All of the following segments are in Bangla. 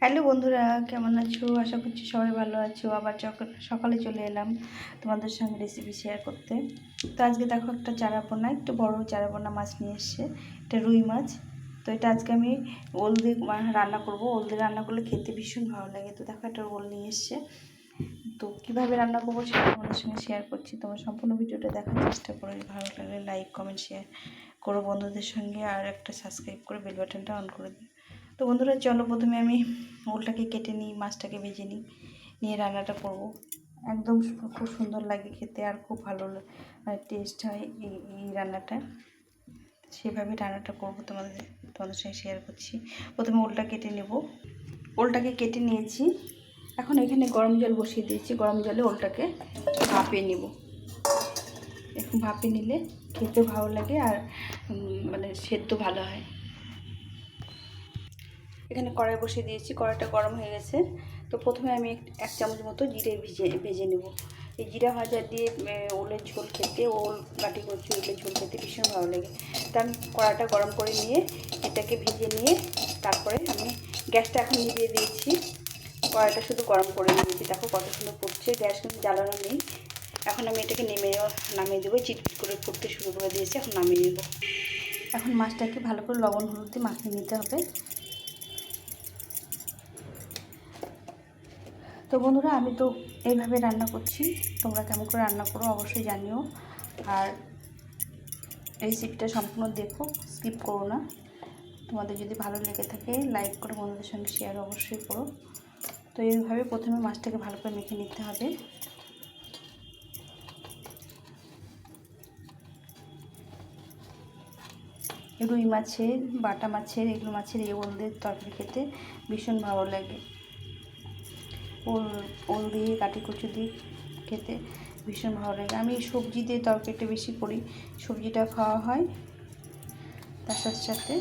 হ্যালো বন্ধুরা, কেমন আছো? আশা করছি সবাই ভালো আছো। আবার সকালে চলে এলাম তোমাদের সঙ্গে রেসিপি শেয়ার করতে। তো আজকে দেখো একটা চারাপোনা, একটু বড় চারাপোনা মাছ নিয়ে এসছে। এটা রুই মাছ। তো এটা আজকে আমি ওল দিয়ে রান্না করব। ওল দিয়ে রান্না করলে খেতে ভীষণ ভালো লাগে। তো দেখো একটা ওল নিয়ে এসছে। তো কীভাবে রান্না করবো সেটা তোমাদের সঙ্গে শেয়ার করছি। তোমরা সম্পূর্ণ ভিডিওটা দেখার চেষ্টা করো। ভালো লাগলে লাইক কমেন্ট শেয়ার করো বন্ধুদের সঙ্গে, আর একটা সাবস্ক্রাইব করে বেল বাটনটা অন করে দিও। তো বন্ধুরা চলো, প্রথমে আমি ওলটাকে কেটে নিই, মাছটাকে ভেজে নিয়ে রান্নাটা করব। একদম খুব সুন্দর লাগে খেতে, আর খুব ভালো টেস্ট হয় এই রান্নাটা। সেভাবে রান্নাটা করবো, তোমাদের সঙ্গে শেয়ার করছি। প্রথমে ওলটা কেটে নেব। ওলটাকে কেটে নিয়েছি। এখন এখানে গরম জল বসিয়ে দিয়েছি। গরম জলে ওলটাকে ভাপিয়ে নেব। এখন ভাপিয়ে নিলে খেতে ভালো লাগে, আর মানে সেদ্ধ ভালো হয়। এখানে কড়াই বসিয়ে দিয়েছি। কড়াইটা গরম হয়ে গেছে। তো প্রথমে আমি এক চামচ মতো জিরে ভেজে নেব। এই জিরা ভাজা দিয়ে ওলের ঝোল খেতে, ওল বাটি করছি, ওলের ঝোল খেতে ভীষণ ভালো লাগে। তা আমি কড়াইটা গরম করে নিয়ে এটাকে ভেজে নিয়ে তারপরে আমি গ্যাসটা এখন নিভিয়ে দিয়েছি। কড়াইটা শুধু গরম করে নিয়েছি। দেখো কত সুন্দর ফুটছে, গ্যাস কিন্তু জ্বালানো নেই। এখন আমি এটাকে নামিয়ে দেবো। চিটচিট করে ফুটতে শুরু করে দিয়েছি, এখন নামিয়ে নেব। এখন মাছটাকে ভালো করে লবণ হলুদ দিয়ে মাখিয়ে নিতে হবে। তো বন্ধুরা, আমি তো এইভাবে রান্না করছি। তোমরা কেমন করে রান্না করো অবশ্যই জানিও। আর রেসিপিটা সম্পূর্ণ দেখো, স্কিপ করো না। তোমাদের যদি ভালো লেগে থাকে লাইক করে বন্ধুদের সঙ্গে শেয়ার অবশ্যই করো। তো এইভাবে প্রথমে মাছটাকে ভালো করে মেখে নিতে হবে। রুই মাছের, বাটা মাছের, এগুলো মাছের এই ওলদের তরকারি খেতে ভীষণ ভালো লাগে। ওল দিয়ে কাটি কচু দিয়ে খেতে ভীষণ ভালো লাগে। আমি সবজি দিয়ে তরকারিটা বেশি করি, সবজিটা খাওয়া হয়, তার সাথে সাথে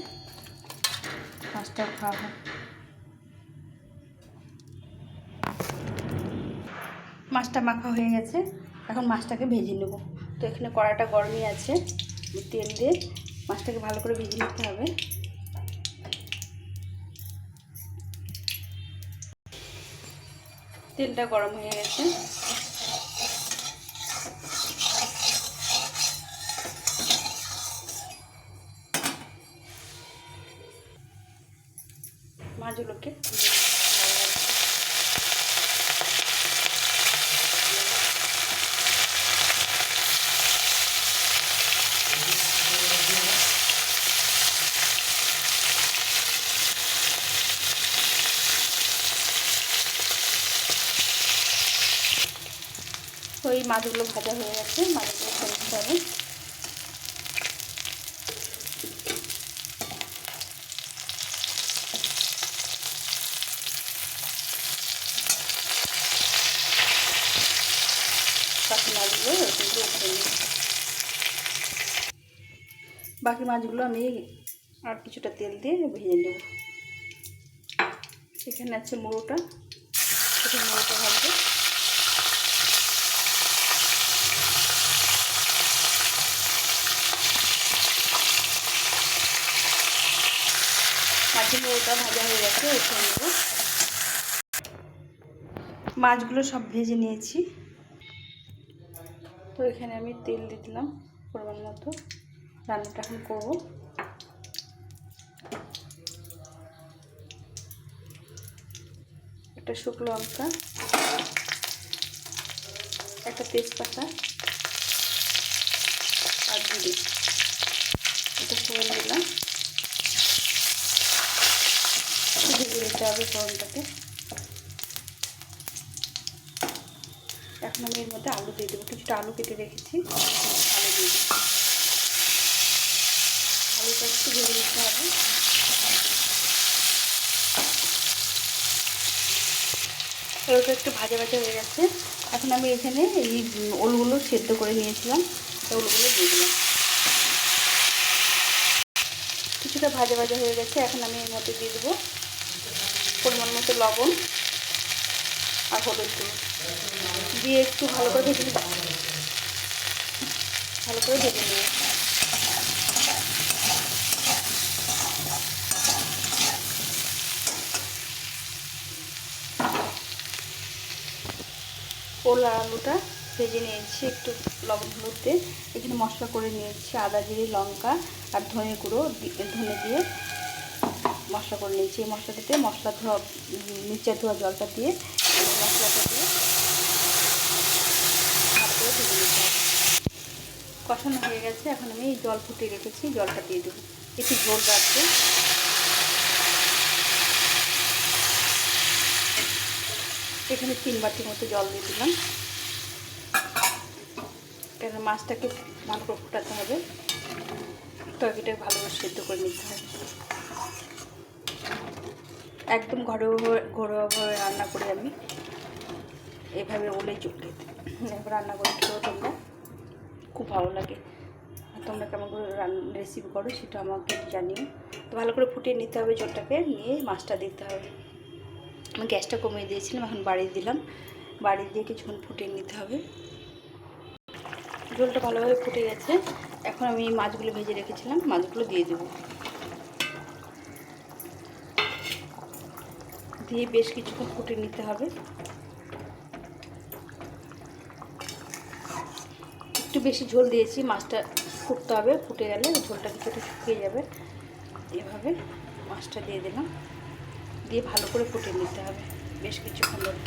মাছটাও খাওয়া হয়। মাছটা মাখা হয়ে গেছে, এখন মাছটাকে ভেজে নেব। তো এখানে কড়াইটা গরমই আছে, তেল দিয়ে মাছটাকে ভালো করে ভেজে নিতে হবে। তেলটা গরম হয়ে গেছে। মাছগুলোকে ওই মাছগুলো ভাজা হয়ে গেছে, মাছগুলো ফেলতে হবে। বাকি মাছগুলো আমি আর কিছুটা তেল দিয়ে ভেজে নেব। এখানে আছে মুড়োটা, মুড়োটা ভাজবো। মাছের মুড়োটা ভাজা হয়ে গেছে, উঠিয়ে নেব। মাছগুলো সব ভেজে নিয়েছি। তো এখানে আমি তেল দিয়ে দিলাম পরিমাণ মতো। রান্নাটা এখন করবো। একটা শুকনো লঙ্কা, একটা তেজপাতা আর জিরে, এটা ফোড়ন দিলাম। ভেজে নিতে হবে ফোড়নটাকে। এখন আমি এর মধ্যে আলু দিয়ে দেবো। কিছুটা আলু কেটে রেখেছি, আলু দিয়ে দেবো। আলুটা একটু ভেজে নিতে হবে। আলুটা একটু ভাজা ভাজা হয়ে গেছে। এখন আমি এখানে এই ওলগুলো সেদ্ধ করে নিয়েছিলাম, ওলগুলো দিয়ে দিলাম। কিছুটা ভাজা ভাজা হয়ে গেছে। এখন আমি এর মধ্যে দিয়ে দেবো পরিমাণ মতো লবণ আর হলুদ গুঁড়ো দিয়ে একটু ভালো করে ভেজে নেব। ভালো করে ভেজে নেব। ওল আর আলুটা ভেজে নিয়েছি একটু লবণ হলুদ দিয়ে। এখানে মশলা করে নিয়েছি আদা জিরে লঙ্কা আর ধনে গুঁড়ো ধনে দিয়ে মশলা করে নিয়েছি। এই মশলাটাতে মশলা ধোয়া নিচে ধোয়া জলটা দিয়ে মশলাটা দিয়ে ভালো করে ভেজে নিতে হবে। কষানো হয়ে গেছে, এখন আমি জল ফুটিয়ে রেখেছি, জলটা দিয়ে দেবো। একটু ঝোল রাখবো। এখানে 3 বাটির মতো জল দিয়ে দিলাম, কেন মাছটাকে ভালো করে ফোটাতে হবে, তরকারিটাকে ভালোভাবে সেদ্ধ করে নিতে হবে। একদম ঘরোয়াভাবে রান্না করি আমি, এভাবে ওলেই চুটকে এবার রান্না করে খেয়েও তোমরা, খুব ভালো লাগে। তোমরা কেমন করে রেসিপি করো সেটা আমাকে জানিও। তো ভালো করে ফুটিয়ে নিতে হবে জলটাকে, নিয়ে মাছটা দিতে হবে। আমি গ্যাসটা কমিয়ে দিয়েছিলাম, এখন বাড়িয়ে দিলাম, বাড়িয়ে দিয়ে কিছুক্ষণ ফুটিয়ে নিতে হবে। ঝোলটা ভালোভাবে ফুটে গেছে, এখন আমি মাছগুলো ভেজে রেখেছিলাম মাছগুলো দিয়ে দেবো। দিয়ে বেশ কিছুক্ষণ ফুটিয়ে নিতে হবে। একটু বেশি ঝোল দিয়েছি, মাছটা ফুটতে হবে, ফুটে গেলে ঝোলটা কিছুটা শুকিয়ে যাবে। এভাবে মাছটা দিয়ে দিলাম, দিয়ে ভালো করে ফুটিয়ে নিতে হবে বেশ কিছুক্ষণ ধরে।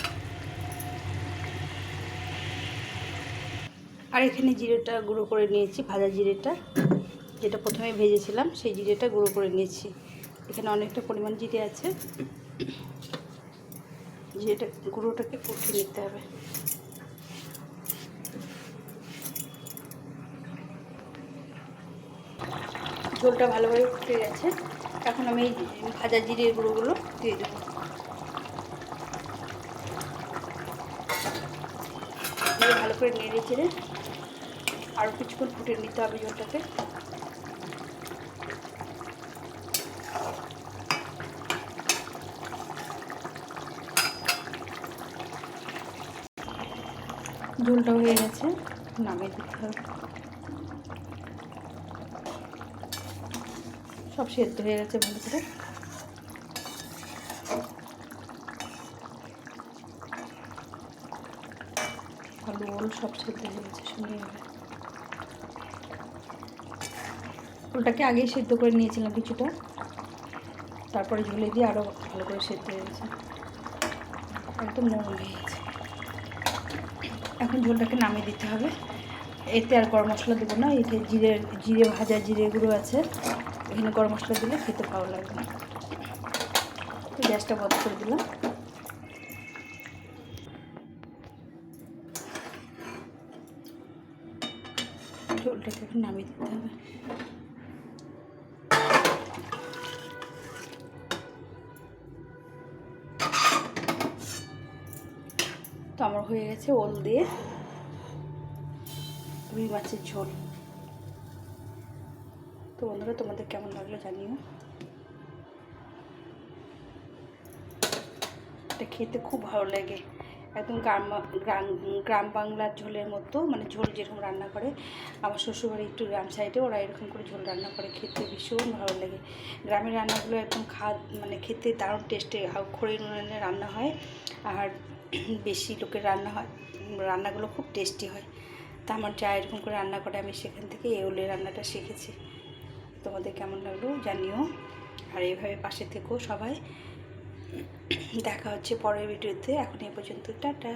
আর এখানে জিরেটা গুঁড়ো করে নিয়েছি, ভাজা জিরেটা যেটা প্রথমে ভেজেছিলাম সেই জিরেটা গুঁড়ো করে নিয়েছি। এখানে অনেকটা পরিমাণ জিরে আছে, জিরেটা গুঁড়োটাকে ফুটিয়ে নিতে হবে। ঝোলটা ভালোভাবে ফুটে গেছে, এখন আমি ভাজা জিরের গুঁড়োগুলো দিয়ে দেবো। দিয়ে ভালো করে নেড়ে চেড়ে আরও কিছুক্ষণ ফুটিয়ে নিতে হবে ঝোলটাকে। ঝোলটা হয়ে গেছে, নামিয়ে দিতে হবে। সব সেদ্ধ হয়ে গেছে ভালো করে। আলু ওল সব সেদ্ধ হয়ে গেছে সুন্দরভাবে। ওলটাকে আগেই সেদ্ধ করে নিয়েছিলাম কিছুটা, তারপরে ঝোলে দিয়ে আরও ভালো করে সেদ্ধ হয়ে গেছে, একদম নরম হয়ে গেছে। এখন ঝোলটাকে নামিয়ে দিতে হবে। এতে আর গরম মশলা দেবো না, এতে জিরে ভাজা জিরে গুঁড়ো আছে, এখানে গরম মশলা দিলে খেতে ভালো লাগবে না। তো গ্যাসটা বন্ধ করে দিলাম। ঝোলটাকে এখন নামিয়ে দিতে হবে। তো আমার হয়ে গেছে ওল দিয়ে রুই মাছের ঝোল। তো বন্ধুরা তোমাদের কেমন লাগলো জানিও। এটা খেতে খুব ভালো লাগে, একদম গ্রাম বাংলার ঝোলের মতো, মানে ঝোল যেরকম রান্না করে আমার শ্বশুরবাড়ি একটু গ্রাম সাইডে, ওরা এরকম করে ঝোল রান্না করে, খেতে ভীষণ ভালো লাগে। গ্রামের রান্নাগুলো একদম মানে খেতে দারুণ টেস্টে খড়ি নুনে রান্না হয়, আর বেশি লোকের রান্না হয়, রান্নাগুলো খুব টেস্টি হয়। তা আমার যা এরকম করে রান্না করে আমি সেখান থেকে এই ওলের রান্নাটা শিখেছি। তোমাদের কেমন লাগলো জানিও, আর এইভাবে পাশে থেকো সবাই। দেখা হচ্ছে পরের ভিডিওতে, এখন এই পর্যন্ত, টাটা।